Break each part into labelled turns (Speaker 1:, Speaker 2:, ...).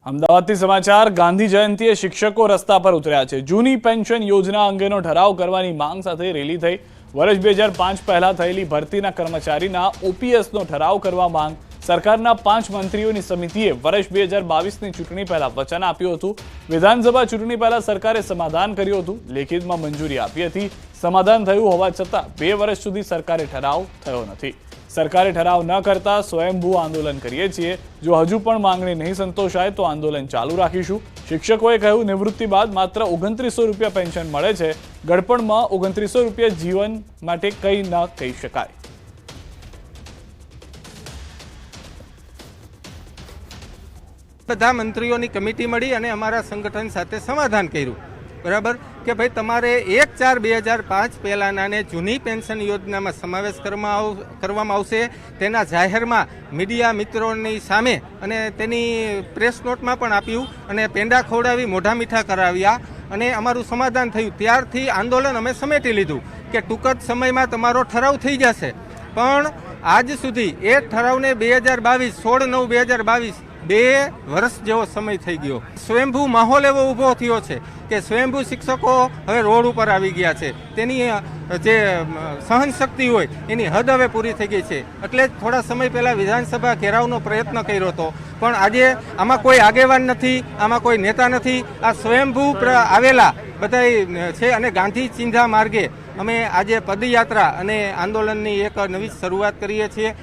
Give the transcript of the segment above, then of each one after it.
Speaker 1: અમદાવાદથી સમાચાર ગાંધી જયંતીએ શિક્ષકો રસ્તા પર ઉતર્યા છે। જૂની પેન્શન યોજના અંગેનો ઠરાવ કરવાની માંગ સાથે રેલી થઈ। વર્ષ 2005 પહેલા થયેલી ભરતીના કર્મચારીના ઓપીએસનો ઠરાવ કરવા માંગ સરકારના 5 મંત્રીઓની સમિતિએ વર્ષ 2022ની ચૂંટણી પહેલા વચન આપ્યું હતું। વિધાનસભા ચૂંટણી પહેલા સરકારે સમાધાન કર્યું હતું, લેખિતમાં મંજૂરી આપી હતી। સમાધાન થયું હોવા છતાં 2 વર્ષ સુધી સરકારે ઠરાવ થયો નથી। सरकारे ठराव न करता स्वयंभू आंदोलन करीए छीए। जो हजू पण मांगणी नहीं संतोषाय तो आंदोलन चालू राखीशुं। शिक्षकोए कह्युं निवृत्ति बाद मात्र 2900 रूपिया पेन्शन मळे छे। गड़पणमां 2900 रूपिया जीवन माटे कई न कही शकाय।
Speaker 2: બધા મંત્રીઓની કમિટી મળી અને અમારા સંગઠન સાથે સમાધાન કર્યું, બરાબર કે ભાઈ તમારે 1/4/2005 પહેલાંનાને જૂની પેન્શન યોજનામાં સમાવેશ કરવામાં આવશે। તેના જાહેરમાં મીડિયા મિત્રોની સામે અને તેની પ્રેસ નોટમાં પણ આપ્યું અને પેંડા ખવડાવી મોઢા મીઠા કરાવ્યા અને અમારું સમાધાન થયું। ત્યારથી આંદોલન અમે સમેટી લીધું કે ટૂંક જ સમયમાં તમારો ઠરાવ થઈ જશે, પણ આજ સુધી એ ઠરાવને 2022 16/9/2022 2 વર્ષ જેવો સમય થઈ ગયો। સ્વયંભૂ માહોલ એવો ઊભો થયો છે કે સ્વયંભૂ શિક્ષકો હવે રોડ ઉપર આવી ગયા છે। તેની જે સહન શક્તિ હોય એની હદ હવે પૂરી થઈ ગઈ છે। એટલે થોડા સમય પહેલાં વિધાનસભા ઘેરાવનો પ્રયત્ન કર્યો હતો, પણ આજે આમાં કોઈ આગેવાન નથી, આમાં કોઈ નેતા નથી। આ સ્વયંભૂ આવેલા બધા છે અને ગાંધી ચિંધા માર્ગે અમે આજે પદયાત્રા અને આંદોલનની એક નવી શરૂઆત કરીએ છીએ।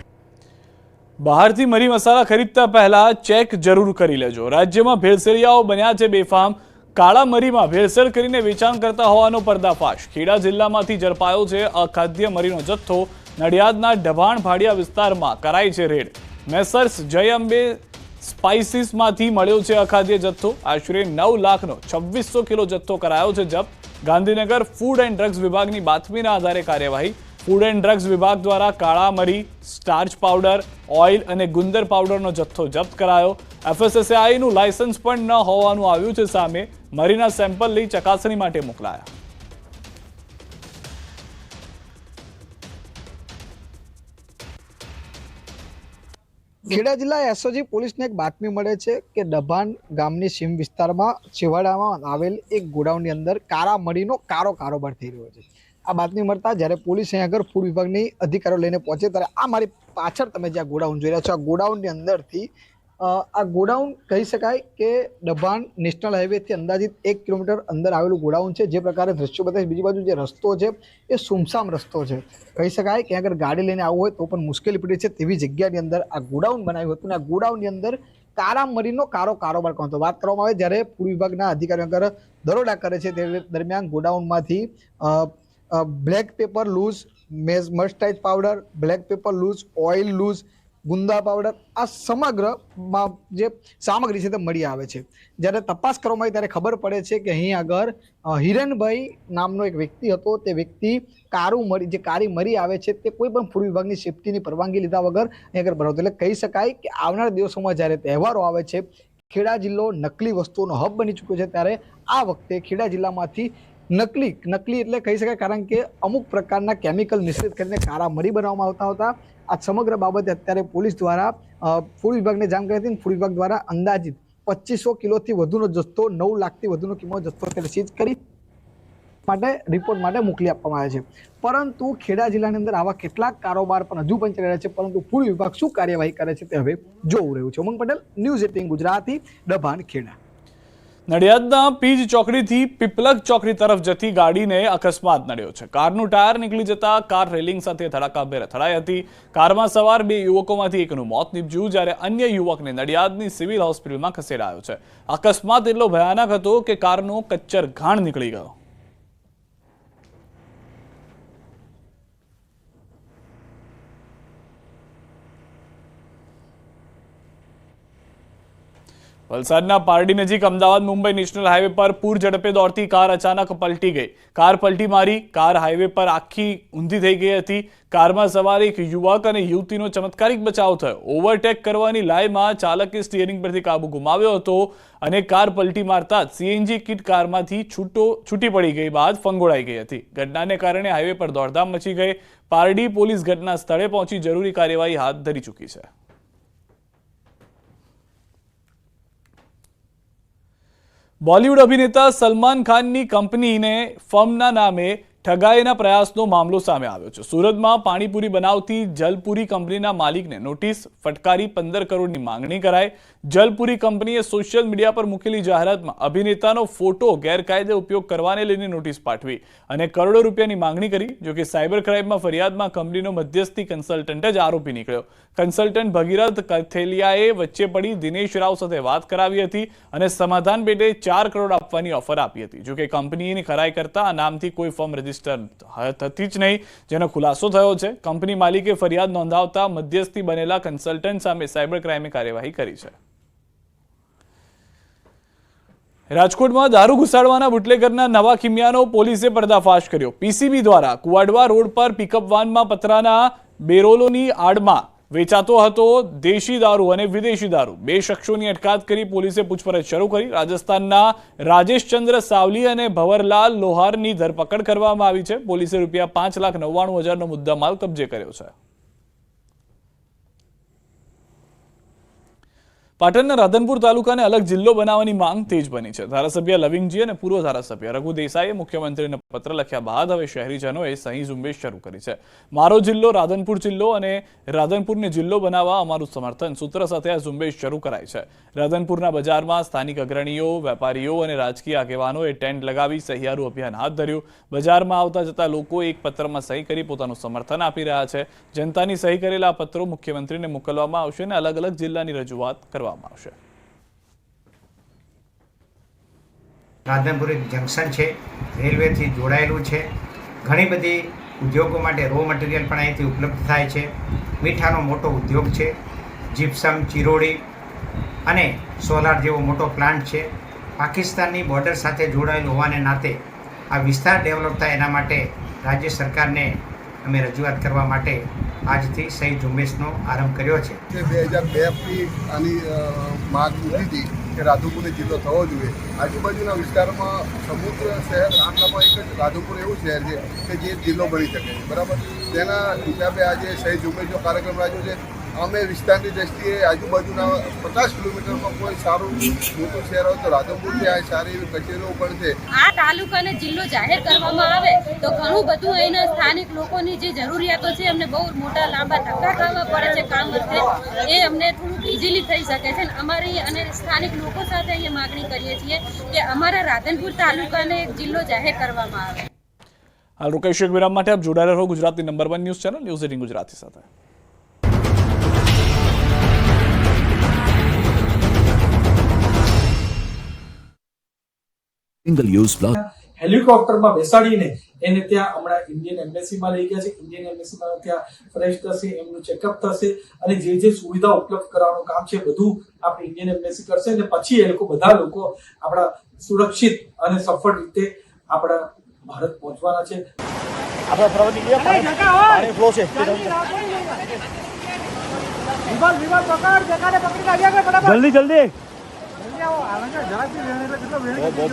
Speaker 1: બહારથી મરી મસાલા ખરીદતા પહેલા ચેક જરૂર કરી લેજો। રાજ્યમાં ભેળસેળિયાઓ બન્યા છે બેફામ। કાળા મરીમાં ભેળસેળ કરીને વેચાણ કરતા હોવાનો પર્દાફાશ। ખેડા જિલ્લામાંથી ઝડપાયો છે અખાદ્ય મરીનો જથ્થો। નડિયાદના ઢબાણ ભાડિયા વિસ્તારમાં કરાઈ છે રેડ। મેસર્સ જય અંબે સ્પાઇસીસમાંથી મળ્યો છે અખાદ્ય જથ્થો। આશરે 9 લાખનો 2600 કિલો જથ્થો કરાયો છે જપ્ત। ગાંધીનગર ફૂડ એન્ડ ડ્રગ્સ વિભાગની બાતમીના આધારે કાર્યવાહી। ફૂડ એન્ડ ડ્રગ્સ વિભાગ દ્વારા કાળા મરી, સ્ટાર્ચ પાવડર, ઓઇલ અને ગુંદર પાવડરનો જથ્થો જપ્ત કરાયો। એફએસએસઆઈનું લાયસન્સ પણ ન હોવાનું આવ્યું છે સામે। મરીના સેમ્પલ લઈ ચકાસણી માટે મોકલાયા।
Speaker 3: ખેડા જિલ્લા એસઓજી પોલીસને એક બાતમી મળે છે કે ડભાણ ગામની સીમ વિસ્તારમાં છેવાડામાં આવેલ એક ગોડાઉનની અંદર કાળા મરીનો કારોબાર થઈ રહ્યો છે। આ બાતમી મળતા જ્યારે પોલીસ અહીં આગળ ફૂડ વિભાગની અધિકારીઓ લઈને પહોંચે ત્યારે આ મારી પાછળ તમે જે ગોડાઉન જોઈ રહ્યા છો, આ ગોડાઉનની અંદરથી આ ગોડાઉન કહી શકાય કે ડભાણ નેશનલ હાઈવેથી અંદાજિત 1 કિલોમીટર અંદર આવેલું ગોડાઉન છે। જે પ્રકારે દ્રશ્યો બતાવે, બીજી બાજુ જે રસ્તો છે એ સુમસામ રસ્તો છે। કહી શકાય કે આગળ ગાડી લઈને આવવું હોય તો પણ મુશ્કેલી પડી છે તેવી જગ્યાની અંદર આ ગોડાઉન બનાવ્યું હતું અને આ ગોડાઉનની અંદર કાળા મરીનો કારોબાર કરતો હતો। વાત કરવામાં આવે જ્યારે ફૂડ વિભાગના અધિકારીઓ આગળ દરોડા કરે છે તે દરમિયાન ગોડાઉનમાંથી black pepper loose, mustard powder, black pepper loose, oil loose, ગુંદા પાવડર આ સમગ્ર જે સામગ્રી છે તે મળી આવે છે। જ્યારે તપાસ કરવામાં આવી ત્યારે ખબર પડે છે કે અહીં આગળ હિરણભાઈ નામનો એક વ્યક્તિ હતો। તે વ્યક્તિ કાળી મરી આવે છે તે કોઈ પણ ફૂડ વિભાગની સેફટીની પરવાનગી લીધા વગર અહીં આગળ બનાવતો। એટલે કહી શકાય કે આવનાર દિવસોમાં જ્યારે તહેવારો આવે છે, ખેડા જિલ્લો નકલી વસ્તુઓનો હબ બની ચૂક્યો છે, ત્યારે આ વખતે ખેડા જિલ્લામાંથી નકલી એટલે કહી શકાય કારણ કે અમુક પ્રકારના કેમિકલ મિશ્રિત કરીને કાળા મરી બનાવવામાં આવતા હતા। આ સમગ્ર બાબતે અત્યારે પોલીસ દ્વારા ફૂડ વિભાગને જાણ કરી હતી। ફૂડ વિભાગ દ્વારા અંદાજિત 2500 કિલોથી વધુનો જથ્થો, 9 લાખથી વધુનો કિંમત જથ્થો અત્યારે સીઝ કરી માટે રિપોર્ટ માટે મોકલી આપવામાં આવે છે। પરંતુ ખેડા જિલ્લાની અંદર આવા કેટલાક કારોબાર પણ હજુ પણ ચાલી રહ્યા છે, પરંતુ ફૂડ વિભાગ શું કાર્યવાહી કરે છે તે હવે જોવું રહ્યું છે। ઉમંગ પટેલ, ન્યૂઝ 18 ગુજરાતી, ડભાણ, ખેડા।
Speaker 1: નડિયાદના પીજ ચોકડીથી પીપલગ ચોકડી તરફ જતી ગાડીને અકસ્માત નડ્યો છે। કારનું ટાયર નીકળી જતા કાર રેલિંગ સાથે ધડાકાભેર અથડાઈ હતી। કારમાં સવાર 2 યુવકોમાંથી એકનું મોત નીપજ્યું, જ્યારે અન્ય યુવકને નડિયાદની સિવિલ હોસ્પિટલમાં ખસેડાયો છે। અકસ્માત એટલો ભયાનક હતો કે કારનો કચ્ચર ઘાણ નીકળી ગયો। વલસાડના પારડી નજીક અમદાવાદ મુંબઈ નેશનલ હાઈવે પર પૂર ઝડપે દોડતી કાર અચાનક પલટી ગઈ। કાર પલટી મારી કાર હાઈવે પર આખી ઊંધી થઈ ગઈ હતી। કારમાં સવાર એક યુવક અને યુવતીનો ચમત્કારિક બચાવ થયો। ઓવરટેક કરવાની લાઈમાં ચાલકે સ્ટીયરિંગ પરથી કાબુ ગુમાવ્યો હતો અને કાર પલટી મારતા જ સીએનજી કિટ કારમાંથી છૂટી પડી ગઈ બાદ ફંગોળાઈ ગઈ હતી। ઘટનાને કારણે હાઈવે પર દોડધામ મચી ગઈ। પારડી પોલીસ ઘટના સ્થળે પહોંચી જરૂરી કાર્યવાહી હાથ ધરી ચૂકી છે। બોલિવૂડ અભિનેતા સલમાન ખાનની કંપનીને ફર્મના નામે ઠગાઈના પ્રયાસનો મામલો સામે આવ્યો છે. સુરતમાં પાણીપુરી બનાવતી જલપુરી કંપનીના માલિકને નોટિસ ફટકારી 15 કરોડની માંગણી કરાઈ. જલપુરી કંપનીએ સોશિયલ મીડિયા પર મૂકેલી જાહેરાતમાં અભિનેતાનો ફોટો ગેરકાયદે ઉપયોગ કરવાને લઈને નોટિસ પાઠવી અને કરોડો રૂપિયાની માંગણી કરી. જોકે સાયબર ક્રાઇમમાં ફરિયાદમાં કંપનીનો મધ્યસ્થી કન્સલ્ટન્ટ જ આરોપી નીકળ્યો. કન્સલ્ટન્ટ ભગીરથ કથેલિયાએ વચ્ચે પડી દિનેશ રાવ સાથે વાત કરાવી હતી અને સમાધાન પેટે 4 કરોડ આપવાની ઓફર આપી હતી. જોકે કંપનીની ખરાઈ કરતા આ નામથી કોઈ ફર્મ રજીસ્ટર થતી જ નહીં, જેનો ખુલાસો થયો છે. કંપની માલિકે ફરિયાદ નોંધાવતા મધ્યસ્થી બનેલા કન્સલ્ટન્ટ સામે સાયબર ક્રાઇમે કાર્યવાહી કરી છે. રાજકોટમાં દારૂ ઘુસાડવાના બુટલેગરના નવા કિમિયાનો પોલીસે પર્દાફાશ કર્યો. પીસીબી દ્વારા કુવાડવા રોડ પર પિકઅપ વાનમાં પતરાના બેરોલોની આડમાં વેચાતો હતો દેશી દારૂ અને વિદેશી દારૂ. 2 શખ્સોની અટકાયત કરી પોલીસે પૂછપરછ શરૂ કરી. રાજસ્થાનના રાજેશચંદ્ર સાવલી અને ભવરલાલ લોહારની ધરપકડ કરવામાં આવી છે. પોલીસે ₹5,99,000નો મુદ્દામાલ કબજે કર્યો છે. પાટણના રાધનપુર તાલુકાને અલગ જિલ્લો બનાવવાની માંગ તેજ બની છે. ધારાસભ્ય લવિંગજી અને પૂર્વ ધારાસભ્ય રઘુ દેસાઈએ મુખ્યમંત્રીને પત્ર લખ્યા બાદ હવે શહેરીજનોએ સહી ઝુંબેશ શરૂ કરી છે. મારો જિલ્લો રાધનપુર જિલ્લો અને રાધનપુરને જિલ્લો બનાવવા અમારું સમર્થન સૂત્ર સાથે આ ઝુંબેશ શરૂ કરાઈ છે. રાધનપુરના બજારમાં સ્થાનિક અગ્રણીઓ, વેપારીઓ અને રાજકીય આગેવાનોએ ટેન્ટ લગાવી સહિયારું અભિયાન હાથ ધર્યું. બજારમાં આવતા જતા લોકો એક પત્રમાં સહી કરી પોતાનું સમર્થન આપી રહ્યા છે. જનતાની સહી કરેલા પત્રો મુખ્યમંત્રીને મોકલવામાં આવશે અને અલગ અલગ જિલ્લાની રજૂઆત કરવામાં આવશે.
Speaker 4: રાધનપુર એક જંકશન છે, રેલવેથી જોડાયેલું છે. ઘણી બધી ઉદ્યોગો માટે રો મટીરિયલ પણ અહીંથી ઉપલબ્ધ થાય છે. મીઠાનો મોટો ઉદ્યોગ છે, જીપ્સમ, ચિરોડી અને સોલાર જેવો મોટો પ્લાન્ટ છે. પાકિસ્તાનની બોર્ડર સાથે જોડાયેલું હોવાને નાતે આ વિસ્તાર ડેવલપ થાય એના માટે રાજ્ય સરકારને અમે રજૂઆત કરવા માટે આજથી સહી ઝુંબેશનો આરંભ કર્યો છે.
Speaker 5: 2002થી આની માંગ ઉઠી હતી કે રાધનપુરને જિલ્લો થવો જોઈએ. આજુબાજુના વિસ્તારમાં સમુદ્ર શહેર આટલામાં એક જ રાધનપુર એવું શહેર છે કે જે જિલ્લો બની શકે, બરાબર. તેના હિસાબે આજે સહી ઝુંબેશનો કાર્યક્રમ રાખ્યો છે. અમે વિસ્તારની દ્રષ્ટિએ આજુબાજુના 50 કિલોમીટરમાં કોઈ સારું મોટું શહેર હોય તો રાધનપુર છે. આ સારી એવી કચેરીઓ પણ છે.
Speaker 6: આ તાલુકાને જિલ્લો જાહેર કરવામાં આવે તો ઘણું બધું અહીંના સ્થાનિક લોકોની જે જરૂરિયાતો છે એમને બહુ મોટા લાંબા ધક્કા ખાવા પડે છે કામ અર્થે, એ અમને થોડુંક ઇઝીલી થઈ શકે છે. અમારી અને સ્થાનિક લોકો સાથે અહીંયા માગણી કરીએ છીએ કે અમારા રાધનપુર તાલુકાને એક જિલ્લો જાહેર કરવામાં આવે.
Speaker 1: હાલ રોકાઈશું એક વિરામ માટે. આપ જોડાયેલા રહો ગુજરાતની number 1 news channel news 18 Gujarati સાથે.
Speaker 7: સિંગલ યુઝ પ્લાસ્ટિક
Speaker 8: હેલિકોપ્ટરમાં બેસાડીને એને ત્યાં હમણાં ઇન્ડિયન એમ્બેસીમાં લઈ ગયા છે. ઇન્ડિયન એમ્બેસીમાં ત્યાં ફ્રેશ થશે, એમનું ચેકઅપ થશે અને જે સુવિધા ઉપલબ્ધ કરાવવાનું કામ છે બધું આપણે ઇન્ડિયન એમ્બેસી કરશે અને પછી એ લોકો બધા લોકો આપણા સુરક્ષિત અને સફળ રીતે આપણા ભારત પહોંચવાના છે.
Speaker 9: આપણા પ્રવૃત્તિ પાણી ફ્લો છે. જલ્દી જલ્દી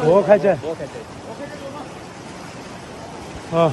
Speaker 9: બહુ ખાય છે. હા